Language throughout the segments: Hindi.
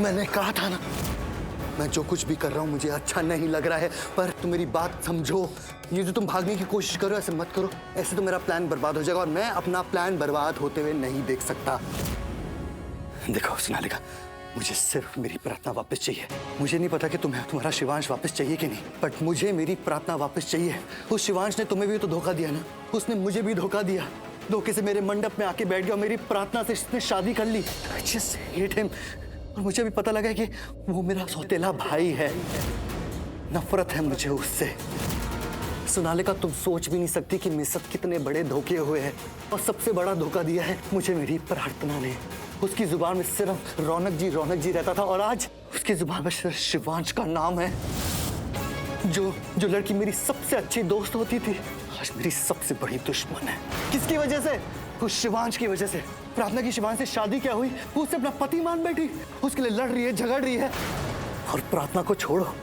मैंने कहा था ना, मैं जो कुछ भी कर रहा हूँ मुझे अच्छा नहीं लग रहा है, पर तुम मेरी बात समझो। ये जो तुम भागने की कोशिश करो, ऐसे मत करो। ऐसे तो मेरा प्लान बर्बाद हो जाएगा और मैं अपना प्लान बर्बाद होते हुए नहीं देख सकता। देखो सोनालिका, मुझे सिर्फ मेरी प्रार्थना वापस चाहिए। मुझे नहीं पता कि तुम्हारा शिवांश वापस चाहिए कि नहीं, बट मुझे मेरी प्रार्थना वापस चाहिए। उस शिवांश ने तुम्हें भी तो धोखा दिया ना, उसने मुझे भी धोखा दिया। धोखे से मेरे मंडप में आके बैठ गया और मेरी प्रार्थना से इसने शादी कर ली। I just hate him। और मुझे भी पता लगा कि वो मेरा सौतेला भाई है। नफरत है मुझे उससे। सोनालिका, तुम सोच भी नहीं सकती कि मेरे साथ कितने बड़े धोखे हुए हैं, और सबसे बड़ा धोखा दिया है मुझे मेरी प्रार्थना ने। उसकी जुबान में सिर्फ रौनक जी रहता था, और आज उसकी जुबान में सिर्फ शिवांश का नाम है। जो लड़की मेरी सबसे अच्छी दोस्त होती थी, आज मेरी सबसे बड़ी दुश्मन है। किसकी वजह से? उस शिवांश की वजह से। प्रार्थना की शिवांश से शादी क्या हुई, वो उसे अपना पति मान बैठी, उसके लिए लड़ रही है, झगड़ रही है। और प्रार्थना को छोड़ो,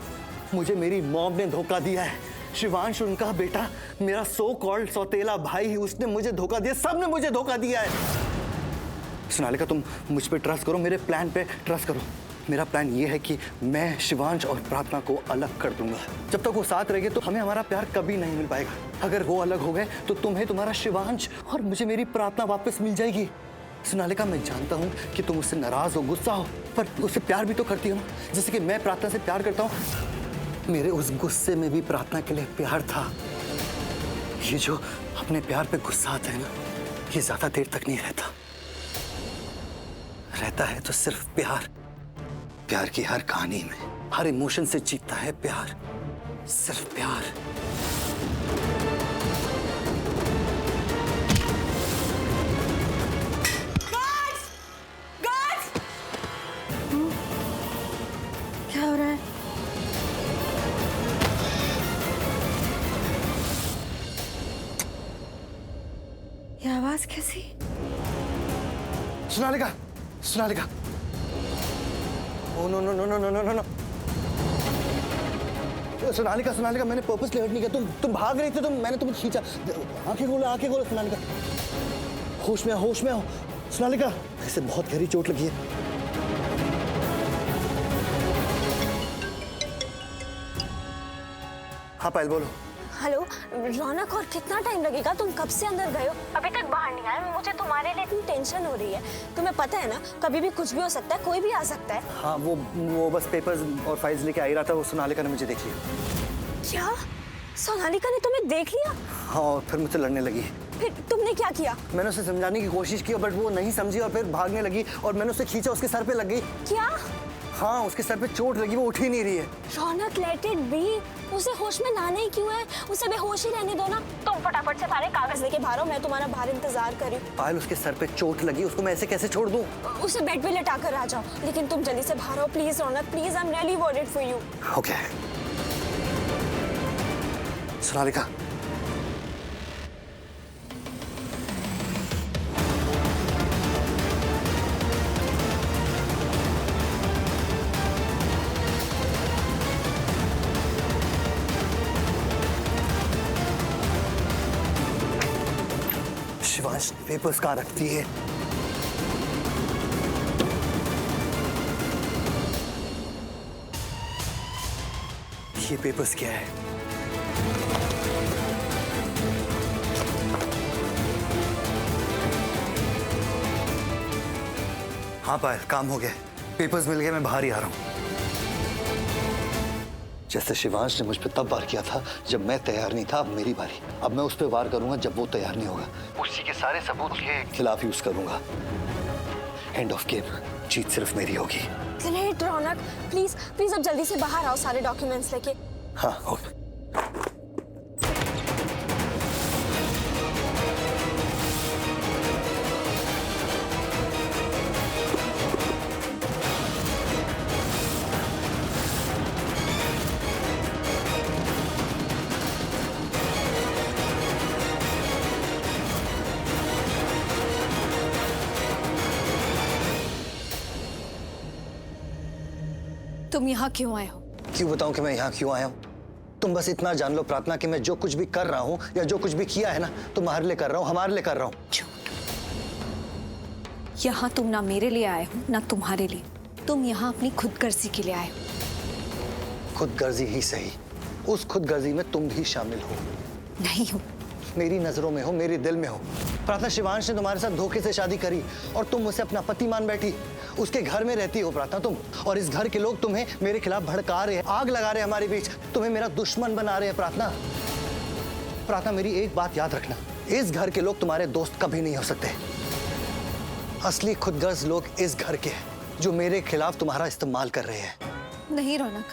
मुझे मेरी मॉम ने धोखा दिया है। शिवांश उनका बेटा, मेरा सो कॉल्ड सौतेला भाई, उसने मुझे धोखा दिया। सबने मुझे धोखा दिया है। सोनालिका, तुम मुझ पे ट्रस्ट करो, मेरे प्लान पे ट्रस्ट करो। मेरा प्लान ये है कि मैं शिवांश और प्रार्थना को अलग कर दूंगा। जब तक वो साथ रहेंगे तो हमें हमारा प्यार कभी नहीं मिल पाएगा। अगर वो अलग हो गए तो तुम्हें तुम्हारा शिवांश और मुझे मेरी प्रार्थना वापस मिल जाएगी। सोनालिका, मैं जानता हूँ कि तुम उससे नाराज हो, गुस्सा हो, पर उससे प्यार भी तो करती हो ना, जैसे कि मैं प्रार्थना से प्यार करता हूँ। मेरे उस गुस्से में भी प्रार्थना के लिए प्यार था। ये जो अपने प्यार पे गुस्सा आता है ना, ये ज्यादा देर तक नहीं रहता है तो सिर्फ प्यार। प्यार की हर कहानी में, हर इमोशन से जीतता है प्यार, सिर्फ प्यार। क्या हो रहा है? ये आवाज कैसी? Sonalika, Sonalika, oh no no no no no no no. Sonalika, Sonalika, मैंने पर्पसली हर्ट नहीं किया। तुम भाग रही थी, मैंने तुम्हें खींचा। आंखें खोलो सोनालिका। होश में आओ सोनालिका। ऐसे बहुत गहरी चोट लगी है। हाँ पायल, बोलो। हेलो रौनक, और कितना टाइम लगेगा? तुम कब से अंदर गए हो, अभी तक बाहर नहीं आए? मुझे तुम्हारे लिए इतनी टेंशन हो रही है। तुम्हें पता है ना, कभी भी कुछ भी हो सकता है, कोई भी आ सकता है। हाँ, वो बस पेपर्स और फाइल्स लेके आ ही रहा था। वो सोनालिका ने मुझे देख लिया। क्या? सोनालिका ने तुम्हें देख लिया? हाँ, और फिर मुझसे लड़ने लगी। फिर तुमने क्या किया? मैंने उसे समझाने की कोशिश की, बट वो नहीं समझी और फिर भागने लगी, और मैंने उसे खींचा, उसके सर पे लग गई। क्या? हाँ, उसके सर पे चोट लगी, वो उठ ही नहीं रही है। रौनक, लेट इट बी। उसे होश में लाना ही क्यों है? उसे बेहोश ही रहने दो ना। तुम फटाफट से सारे कागज लेके बाहर आओ, मैं तुम्हारा बाहर इंतजार कर रही हूँ। पायल, उसके सर पे चोट लगी, उसको मैं ऐसे कैसे छोड़ दूँ? उसे बेड पे लेटा कर आ जाओ, लेकिन तुम जल्दी से बाहर आओ please. Raunak please, I am really worried for you. Okay. Sonalika, Shivansh papers कहाँ रखती है? ये पेपर्स क्या है? हाँ पायल, काम हो गया, पेपर्स मिल गए, मैं बाहर ही आ रहा हूँ। जैसे शिवांश ने मुझ पर तब वार किया था जब मैं तैयार नहीं था, अब मेरी बारी। अब मैं उस पर वार करूंगा जब वो तैयार नहीं होगा। उसी के सारे सबूत उसके खिलाफ यूज करूंगा। एंड ऑफ गेम, जीत सिर्फ मेरी होगी। ग्रेट रौनक, प्लीज प्लीज अब जल्दी से बाहर आओ सारे डॉक्यूमेंट्स लेके। हाँ, ओके। तुम यहाँ क्यों आए हो? क्यों बताऊं कि मैं यहाँ क्यों आया हूँ? तुम बस इतना जान लो प्रार्थना कि मैं जो कुछ भी कर रहा हूँ या जो कुछ भी किया है ना, तुम्हारे लिए कर रहा हूँ, हमारे लिए कर रहा हूँ। यहाँ तुम ना मेरे लिए आए हो ना तुम्हारे लिए, तुम यहाँ अपनी खुदगर्जी के लिए आए हो। खुदगर्जी ही सही, उस खुदगर्जी में तुम भी शामिल हो। नहीं हो। मेरी नजरों में हो, मेरे दिल में हो। प्रार्थना, शिवांश ने तुम्हारे साथ धोखे से शादी करी और तुम उसे अपना पति मान बैठी। उसके घर में रहती हो प्रार्थना तुम, और इस घर के लोग तुम्हें मेरे खिलाफ भड़का रहे हैं, आग लगा रहे हैं हमारे बीच, तुम्हें मेरा दुश्मन बना रहे हैं। प्रार्थना, प्रार्थना मेरी एक बात याद रखना, इस घर के लोग तुम्हारे दोस्त कभी नहीं हो सकते। असली खुदगर्ज लोग इस घर के हैं, जो मेरे खिलाफ तुम्हारा इस्तेमाल कर रहे हैं। नहीं रौनक,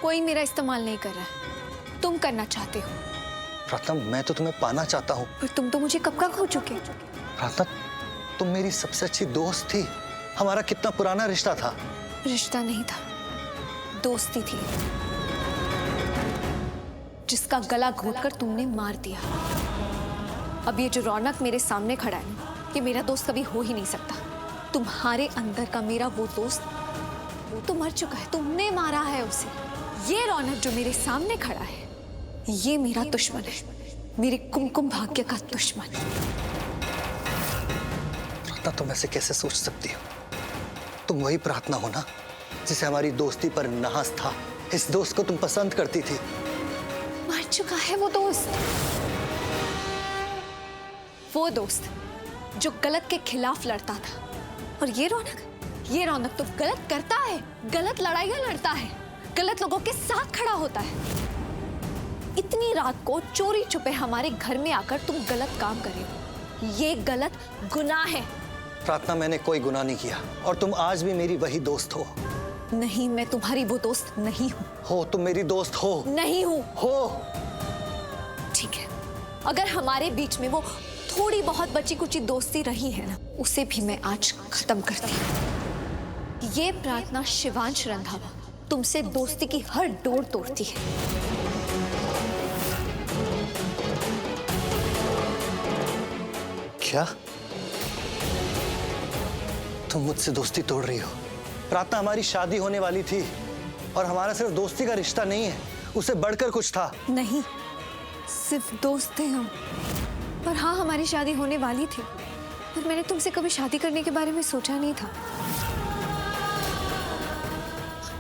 कोई मेरा इस्तेमाल नहीं कर रहा है, तुम करना चाहते हो। प्रार्थना, मैं तो तुम्हें पाना चाहता हूँ। पर तुम तो मुझे कब का खो चुके। प्रार्थना, तुम मेरी सबसे अच्छी दोस्त थी, हमारा कितना पुराना रिश्ता था। रिश्ता नहीं था, दोस्ती थी, जिसका गला घोटकर तुमने मार दिया। अब ये जो रौनक मेरे सामने खड़ा है, ये मेरा दोस्त कभी हो ही नहीं सकता। तुम्हारे अंदर का मेरा वो दोस्त, वो तो मर चुका है, तुमने मारा है उसे। ये रौनक जो मेरे सामने खड़ा है, ये मेरा दुश्मन है, मेरे कुमकुम भाग्य का दुश्मन। प्रार्थना, तुम ऐसे कैसे सोच सकती हो? तुम वही प्रार्थना हो ना, जिसे हमारी दोस्ती पर नाज था। इस दोस्त को तुम पसंद करती थी। मर चुका है वो दोस्त, वो दोस्त जो गलत के खिलाफ लड़ता था। और ये रौनक तो गलत करता है, गलत लड़ाइयां लड़ता है, गलत लोगों के साथ खड़ा होता है। इतनी रात को चोरी छुपे हमारे घर में आकर तुम गलत काम कर रहे हो, ये गलत गुनाह है। प्रार्थना, मैंने कोई गुनाह नहीं किया और तुम आज भी मेरी वही दोस्त हो। नहीं, मैं तुम्हारी वो दोस्त नहीं हूँ। हो, तुम मेरी दोस्त हो। नहीं हूँ। हो। ठीक है, अगर हमारे बीच में वो थोड़ी बहुत बची कुची दोस्ती रही है ना, उसे भी मैं आज खत्म करती हूँ। ये प्रार्थना शिवांश रंधावा तुमसे दोस्ती की हर डोर तोड़ती है। क्या तुम मुझसे दोस्ती तोड़ रही हो? प्रार्थना, हमारी शादी होने वाली थी और हमारा सिर्फ दोस्ती का रिश्ता नहीं है, उससे बढ़कर कुछ था। नहीं, सिर्फ दोस्त थे हम। पर हाँ, हमारी शादी होने वाली थी, पर मैंने तुमसे कभी शादी करने के बारे में सोचा नहीं था।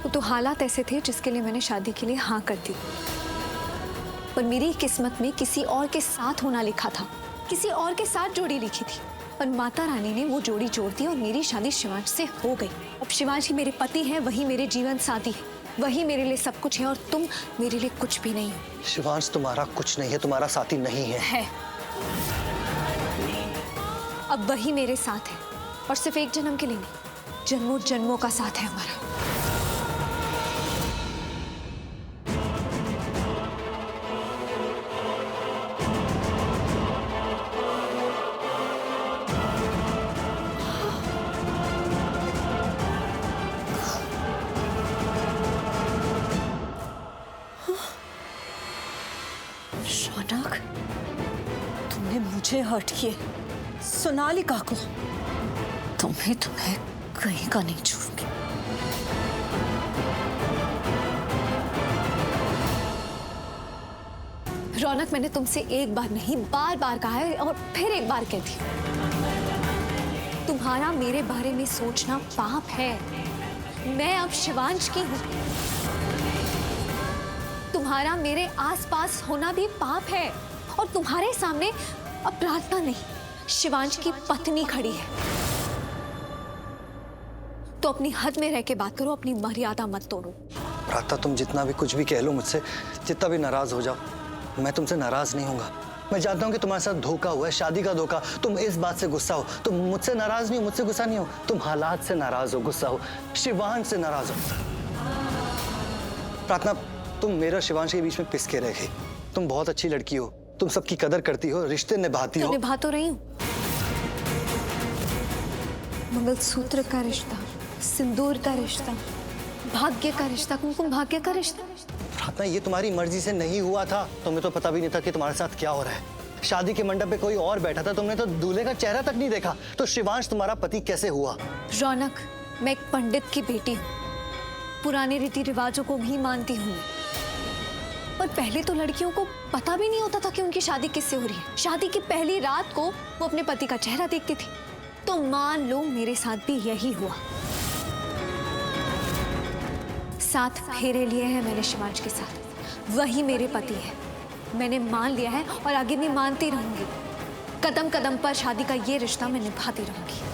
वो तो हालात ऐसे थे जिसके लिए मैंने शादी के लिए हाँ कर दी। पर मेरी किस्मत में किसी और के साथ होना लिखा था, किसी और के साथ जोड़ी लिखी थी, पर माता रानी ने वो जोड़ी जोड़ दी और मेरी शादी शिवांश से हो गई। अब शिवांश ही मेरे पति हैं, वही मेरे जीवन साथी है, वही मेरे लिए सब कुछ है, और तुम मेरे लिए कुछ भी नहीं हो। शिवांश तुम्हारा कुछ नहीं है, तुम्हारा साथी नहीं है। अब वही मेरे साथ है, और सिर्फ एक जन्म के लिए नहीं, जन्मों जन्मों का साथ है हमारा। रौनक, तुमने मुझे हर्ट किए, सोनालिका को। तुम्हें कहीं का नहीं छोड़ूंगी। रौनक, मैंने तुमसे एक बार नहीं बार बार कहा है, और फिर एक बार कहती हूँ, तुम्हारा मेरे बारे में सोचना पाप है। मैं अब शिवांश की हूँ, तुम्हारा मेरे आसपास होना भी पाप है। और तुम्हारे सामने अब प्रार्थना नहीं, शिवांश की पत्नी खड़ी है। तो अपनी हद में रह के बात करो, अपनी मर्यादा मत तोड़ो। प्रार्थना, तुम जितना भी कुछ भी कह लो मुझसे, जितना भी नाराज हो जाओ, मैं तुमसे नाराज नहीं होऊंगा। मैं जानता हूँ कि तुम्हारे साथ धोखा हुआ है, शादी का धोखा। तुम इस बात से गुस्सा हो, तुम मुझसे नाराज नहीं हो, मुझसे गुस्सा नहीं हो, तुम हालात से नाराज हो, गुस्सा हो, शिवांश से नाराज हो। प्रार्थना, तुम मेरा शिवांश के बीच में पिस के रह गई। तुम बहुत अच्छी लड़की हो, तुम सबकी कदर करती हो, रिश्ते निभाती हो। निभा तो रही हूँ। मंगलसूत्र का रिश्ता, सिंदूर का रिश्ता, भाग्य का रिश्ता, कुमकुम भाग्य का रिश्ता। प्रार्थना, ये तुम्हारी मर्जी से नहीं हुआ था। तुम्हें तो पता भी नहीं था कि तुम्हारे साथ क्या हो रहा है। शादी के मंडप पे कोई और बैठा था, तुमने तो दूल्हे का चेहरा तक नहीं देखा। तो शिवांश तुम्हारा पति कैसे हुआ? रौनक, मैं एक पंडित की बेटी हूँ, पुराने रीति रिवाजों को भी मानती हूँ। पर पहले तो लड़कियों को पता भी नहीं होता था कि उनकी शादी किससे हो रही है। शादी की पहली रात को वो अपने पति का चेहरा देखती थी। तो मान लो मेरे साथ भी यही हुआ। 7 फेरे लिए हैं मैंने शिवांश के साथ। वही मेरे पति है। मैंने मान लिया है और आगे भी मानती रहूंगी। कदम कदम पर शादी का ये रिश्ता मैं निभाती रहूंगी।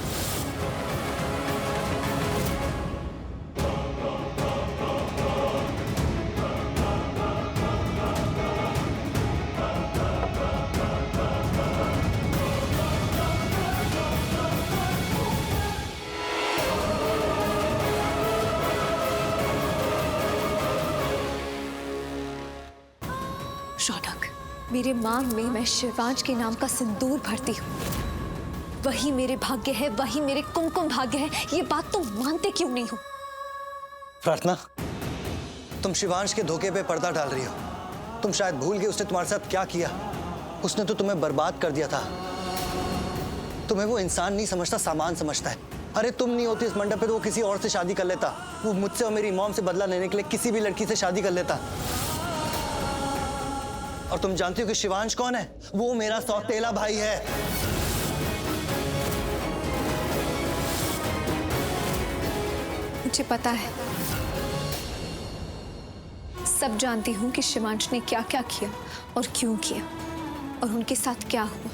शौनक, मेरे मांग में मैं शिवांश के नाम का सिंदूर भरती हूँ। वही मेरे भाग्य है, वही मेरे कुमकुम भाग्य है। ये बात तुम मानते क्यों नहीं हो? प्रार्थना, तुम शिवांश के धोखे पे पर्दा डाल रही हो। तुम शायद भूल गए उसने तुम्हारे साथ क्या किया। उसने तो तुम्हें बर्बाद कर दिया था। तुम्हें वो इंसान नहीं समझता, सामान समझता है। अरे तुम नहीं होती इस मंडप पे तो वो किसी और से शादी कर लेता। वो मुझसे और मेरी मॉम से बदला लेने के लिए किसी भी लड़की से शादी कर लेता। और तुम जानती हो कि शिवांश कौन है? वो मेरा सौतेला भाई है। मुझे पता है, सब जानती हूँ कि शिवांश ने क्या क्या किया और क्यों किया और उनके साथ क्या हुआ।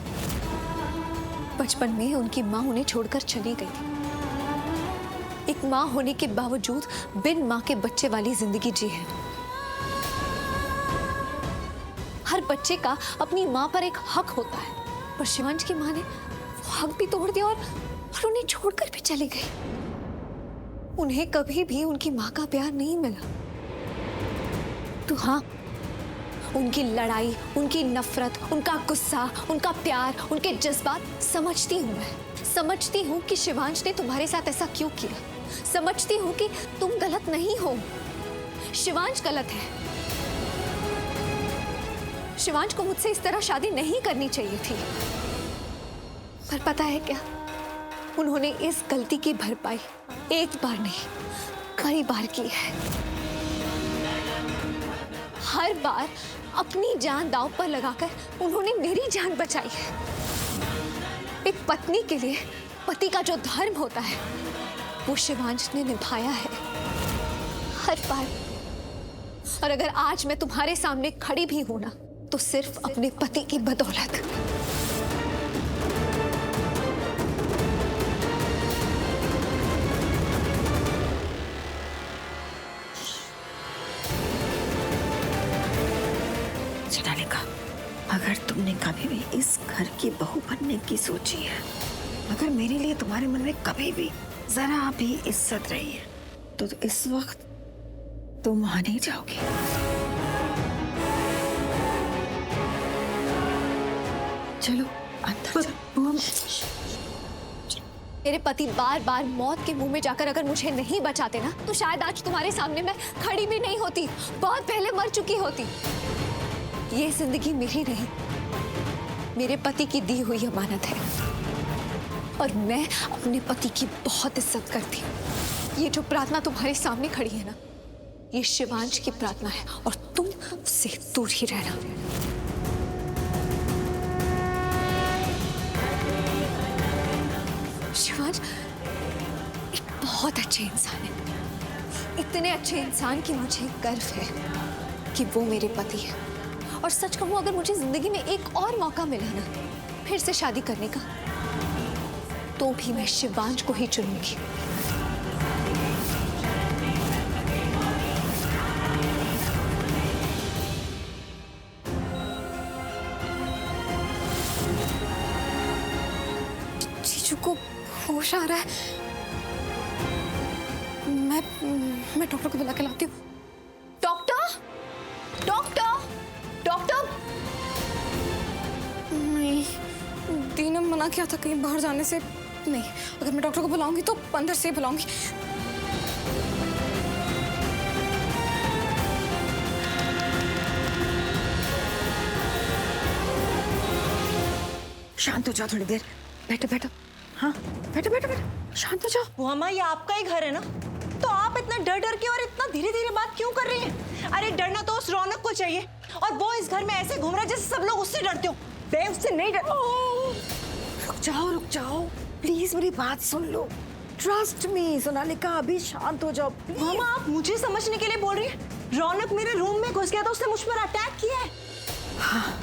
बचपन में उनकी माँ उन्हें छोड़कर चली गई थी। एक माँ होने के बावजूद बिन माँ के बच्चे वाली जिंदगी जी है। हर बच्चे का अपनी माँ पर एक हक होता है, पर शिवांश की माँ ने वो हक भी तोड़ दिया और उन्हें छोड़कर भी चली गई। उन्हें कभी भी उनकी माँ का प्यार नहीं मिला। तो हाँ, उनकी लड़ाई, उनकी नफरत, उनका गुस्सा, उनका प्यार, उनके जज्बात समझती हूँ मैं। समझती हूँ कि शिवांश ने तुम्हारे साथ ऐसा क्यों किया। समझती हूँ कि तुम गलत नहीं हो, शिवांश गलत है। शिवांश को मुझसे इस तरह शादी नहीं करनी चाहिए थी। पर पता है क्या, उन्होंने इस गलती की भरपाई एक बार नहीं, कई बार की है। हर बार अपनी जान दांव पर लगाकर उन्होंने मेरी जान बचाई है। एक पत्नी के लिए पति का जो धर्म होता है वो शिवांश ने निभाया है हर बार। और अगर आज मैं तुम्हारे सामने खड़ी भी हूं ना, तो सिर्फ अपने पति की बदौलत। सोनालिका, अगर तुमने कभी भी इस घर की बहू बनने की सोची है, अगर मेरे लिए तुम्हारे मन में कभी भी जरा भी इज्जत रही है, तो इस वक्त तुम वहां नहीं जाओगी। चलो अंदर चलो। मेरे पति बार बार मौत के मुंह में जाकर अगर मुझे नहीं बचाते ना, तो शायद आज तुम्हारे सामने मैं खड़ी भी नहीं होती, बहुत पहले मर चुकी होती। ये जिंदगी मेरी नहीं, मेरे पति की दी हुई अमानत है और मैं अपने पति की बहुत इज्जत करती हूँ। ये जो प्रार्थना तुम्हारे सामने खड़ी है ना, ये शिवांश की प्रार्थना है और तुम उससे दूर ही रहना। शिवांश एक बहुत अच्छे इंसान है, इतने अच्छे इंसान की मुझे गर्व है कि वो मेरे पति है। और सच कहूं, अगर मुझे जिंदगी में एक और मौका मिला ना फिर से शादी करने का, तो भी मैं शिवांश को ही चुनूंगी। जीजू को होश आ रहा है। मैं डॉक्टर को बुला के लाती हूँ। Doctor, doctor, doctor. नहीं, दी ने मना किया था कहीं बाहर जाने से। नहीं, अगर मैं डॉक्टर को बुलाऊंगी तो अंदर से बुलाऊंगी। शांत हो जाओ थोड़ी देर। बैठो बैठो। हाँ बैठो बैठो बैठो, शांत हो जाओ। वो अम्मा, ये आपका ही घर है ना, तो आप इतना डर डर के और इतना धीरे धीरे बात क्यों कर रही हैं? अरे डरना तो उस रौनक को चाहिए, और वो इस घर में ऐसे घूम रहा है जैसे सब लोग उससे डरते हो। मैं उससे नहीं डर। रुक जाओ प्लीज, मेरी बात सुन लो। ट्रस्ट मी सोनालिका, अभी शांत हो जाओ प्लीज। मामा आप मुझे समझने के लिए बोल रही हैं? रौनक मेरे रूम में घुस गया था, उसने मुझ पर अटैक किया है। हाँ,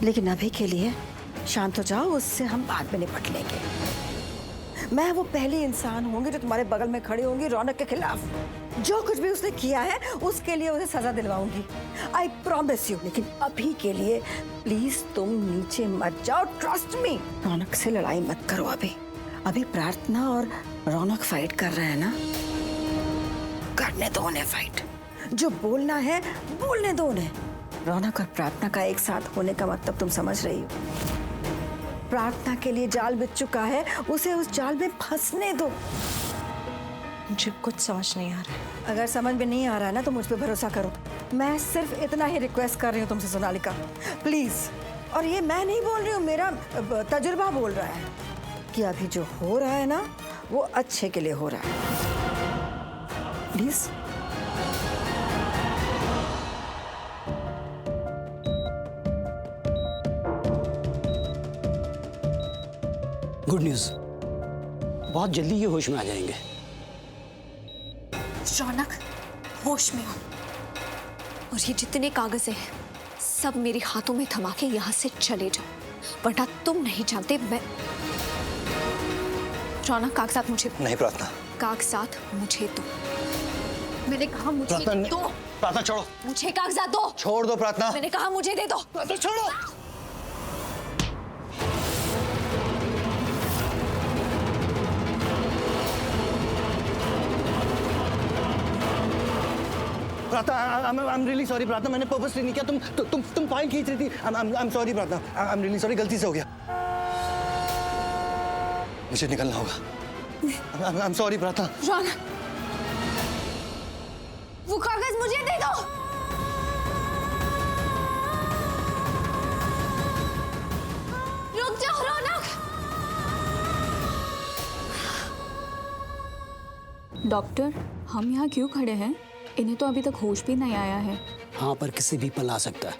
लेकिन अभी के लिए शांत हो जाओ, उससे हम बाद में निपट लेंगे। मैं वो पहली इंसान होंगी जो तुम्हारे बगल में खड़ी होंगी रौनक के खिलाफ। जो कुछ भी उसने किया है उसके लिए उसे सजा दिलवाऊंगी, आई प्रॉमिस यू। लेकिन अभी के लिए प्लीज तुम नीचे मत जाओ, ट्रस्ट मी। रौनक से लड़ाई मत करो अभी। अभी प्रार्थना और रौनक फाइट कर रहे हैं ना, करने दो उन्हें फाइट। जो बोलना है बोलने दो उन्हें। रौनक और प्रार्थना का एक साथ होने का मतलब तुम समझ रही हो। प्रार्थना के लिए जाल बिछ चुका है, उसे उस जाल में फंसने दो। मुझे कुछ समझ नहीं आ रहा है। अगर समझ में नहीं आ रहा है ना तो मुझ पे भरोसा करो। मैं सिर्फ इतना ही रिक्वेस्ट कर रही हूँ तुमसे सोनालिका, प्लीज। और ये मैं नहीं बोल रही हूँ, मेरा तजुर्बा बोल रहा है कि अभी जो हो रहा है ना वो अच्छे के लिए हो रहा है। प्लीज। गुड न्यूज़, बहुत जल्दी ये होश में आ जाएंगे। रौनक होश में हो, और ये जितने कागज हैं सब मेरे हाथों में थमा के यहाँ से चले जाओ, वरना तुम नहीं जानते मैं। रौनक कागजात मुझे दो। नहीं प्रार्थना, कागजात मुझे दो। मैंने कहा मुझे दो। प्रार्थना छोड़ो, मुझे कागजात दो। छोड़ दो प्रार्थना। मैंने कहा मुझे दे दो। प्रार्थना छोड़ो। प्रार्थना, I'm really sorry प्रार्थना, मैंने पर्पसली नहीं किया। तुम फाइल खींच रही थी। I'm sorry प्रार्थना, I'm really sorry, गलती से हो गया। मुझे निकलना होगा। I'm sorry प्रार्थना। रौनक, वो कागज मुझे दे दो। रुक जाओ रौनक। डॉक्टर, हम यहाँ क्यों खड़े हैं? इन्हें तो अभी तक होश भी नहीं आया है। हाँ, पर किसी भी पल आ सकता है।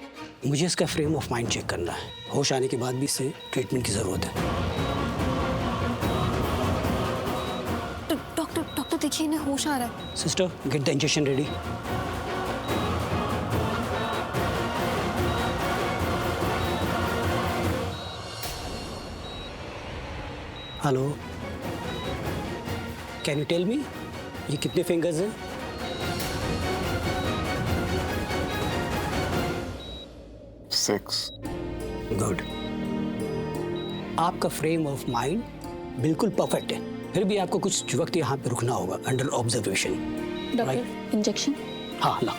मुझे इसका फ्रेम ऑफ माइंड चेक करना है। होश आने के बाद भी इसे ट्रीटमेंट की ज़रूरत है। डॉक्टर देखिए, इन्हें होश आ रहा है। Sister, get the injection ready. Hello, can you tell me ये कितने फिंगर्स हैं? गुड। आपका फ्रेम ऑफ माइंड बिल्कुल परफेक्ट है, फिर भी आपको कुछ वक्त यहाँ पे रुकना होगा अंडर ऑब्जर्वेशन। Doctor, injection? हाँ, ला।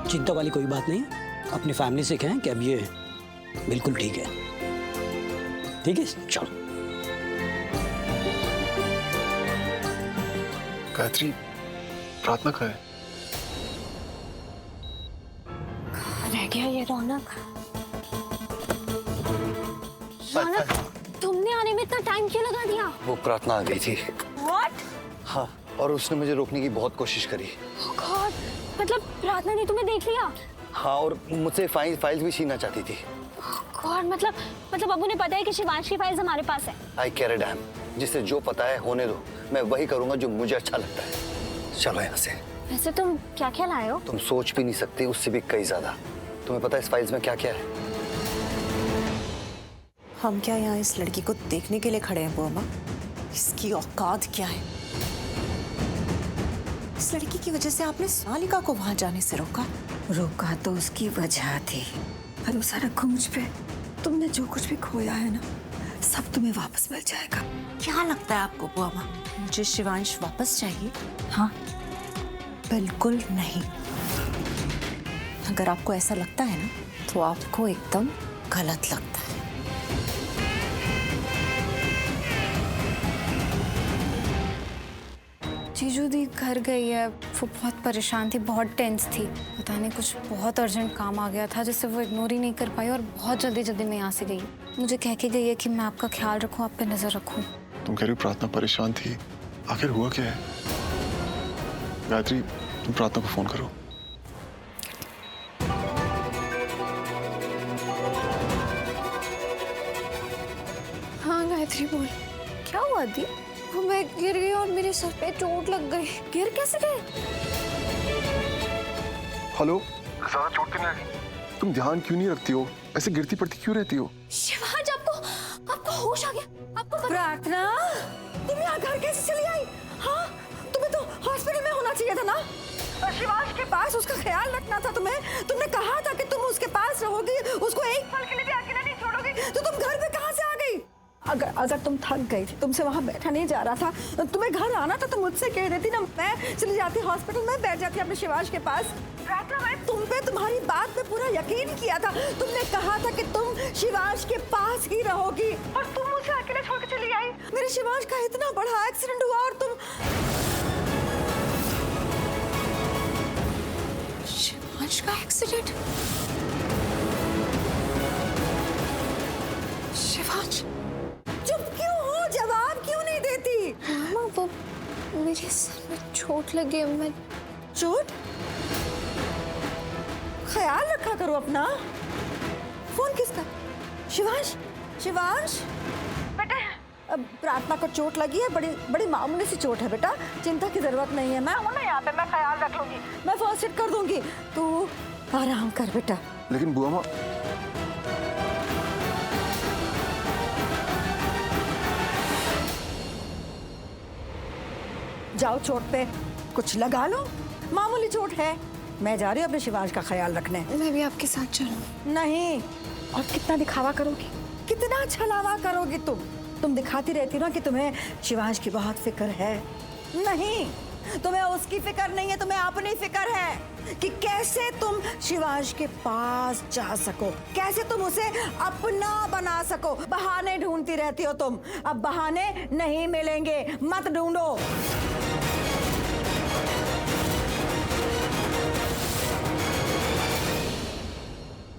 चिंता वाली कोई बात नहीं, अपनी फैमिली से कहें कि अब ये बिल्कुल ठीक है। ठीक है, चलो। गायत्री, प्रार्थना कहाँ है? रह गया ये रौनक। रौनक, तुमने आने में इतना टाइम क्यों लगा दिया? वो प्रार्थना आ गई थी। What? हाँ, और उसने मुझे रोकने की बहुत कोशिश करी। Oh God, मतलब प्रार्थना ने तुम्हें देख लिया? हाँ, और मुझसे फाइल्स भी छीनना चाहती थी। God, मतलब अब उन्हें पता है कि शिवांश की फाइल्स हमारे पास है। आई केयर अ डैम, जिसे जो पता है होने दो। मैं वही करूंगा जो मुझे अच्छा लगता है। चलो यहाँ से। वैसे तुम क्या क्या लाए हो? तुम सोच भी नहीं सकती, उससे भी कई ज्यादा। तुम्हें पता है इस फाइल्स में क्या क्या है? हम क्या यहाँ इस लड़की को देखने के लिए खड़े हैं बुआ? इसकी औकात क्या है? इस लड़की की वजह से आपने सोनालिका को वहां जाने से रोका। रोका तो उसकी वजह थी। भरोसा रखो मुझ पे, तुमने जो कुछ भी खोया है ना सब तुम्हें वापस मिल जाएगा। क्या लगता है आपको बुआ? मुझे शिवांश वापस चाहिए? हाँ, बिल्कुल नहीं। अगर आपको ऐसा लगता है ना तो आपको एकदम गलत लगता है। जीजू दी घर गई है, वो बहुत परेशान थी, बहुत टेंस थी। पता नहीं कुछ बहुत अर्जेंट काम आ गया था जिससे वो इग्नोर ही नहीं कर पाई और बहुत जल्दी में यहाँ से गई। मुझे कह के गई है कि मैं आपका ख्याल रखूँ, आप पे नजर रखूँ। तुम कह रही हो प्रार्थना परेशान थी, आखिर हुआ क्या है? गायत्री, तुम प्रार्थना को फोन करो। हाँ गायत्री बोल, क्या हुआ दी? वो मैं गिर गई और मेरे सर पे चोट लग गई। गिर कैसे गए? हेलो, ज्यादा चोट क्यों नहीं लगी? तुम ध्यान क्यों नहीं रखती हो? ऐसे गिरती पड़ती क्यों रहती हो? शिवाज, आपको होश आ गया? आपको प्रार्थना, तुम यहाँ घर कैसे चली आई? हाँ, तुम्हें तो हॉस्पिटल में होना चाहिए था ना। और शिवाज के पास उसका ख्याल रखना था तुम्हें। तुमने कहा था कि तुम उसके पास रहोगी, उसको एक पल के लिए भी अकेला नहीं छोड़ोगी। तो तुम घर पे कहाँ से आ गई? अगर तुम थक गई थी, तुमसे वहाँ बैठा नहीं जा रहा था, तुम्हें घर आना था तो मुझसे कह देती ना, मैं चली जाती हॉस्पिटल में, बैठ जाती अपने शिवाज के पास। मैं तुम पे तुम्हारी बात पे पूरा यकीन किया था। तुमने कहा था कि तुम शिवाज के पास ही रहोगी और तुम मुझे अकेले छोड़ के चली आई। मेरे शिवाज का इतना बड़ा एक्सीडेंट हुआ और तुम। शिवाज का एक्सीडेंट? शिवाज, चुप क्यों हो? जवाब क्यों नहीं देती? मामा वो मेरे सर में चोट लगी है। मैं चोट? ख्याल रखा करो अपना। फोन किसका? शिवांश, शिवांश बेटा, प्रार्थना को चोट लगी है, बड़ी मामूली सी चोट है बेटा, चिंता की जरूरत नहीं है। मैं हूं ना यहाँ पे, मैं ख्याल रख लूंगी, मैं फर्स्ट एड कर दूंगी, तू आराम कर बेटा। लेकिन बुआ माँ, जाओ चोट पे कुछ लगा लो, मामूली चोट है। मैं जा रही हूँ अपने शिवांश का ख्याल रखने। मैं भी आपके साथ चलूं? नहीं। और कितना दिखावा करोगी, कितना छलावा करोगी तुम दिखाती रहती ना कि तुम्हें शिवांश की बहुत फिक्र है। नहीं, तुम्हें उसकी फिक्र नहीं है, तुम्हें अपनी फिक्र है कि कैसे तुम शिवांश के पास जा सको, कैसे तुम उसे अपना बना सको। बहाने ढूंढती रहती हो तुम, अब बहाने नहीं मिलेंगे, मत ढूंढो।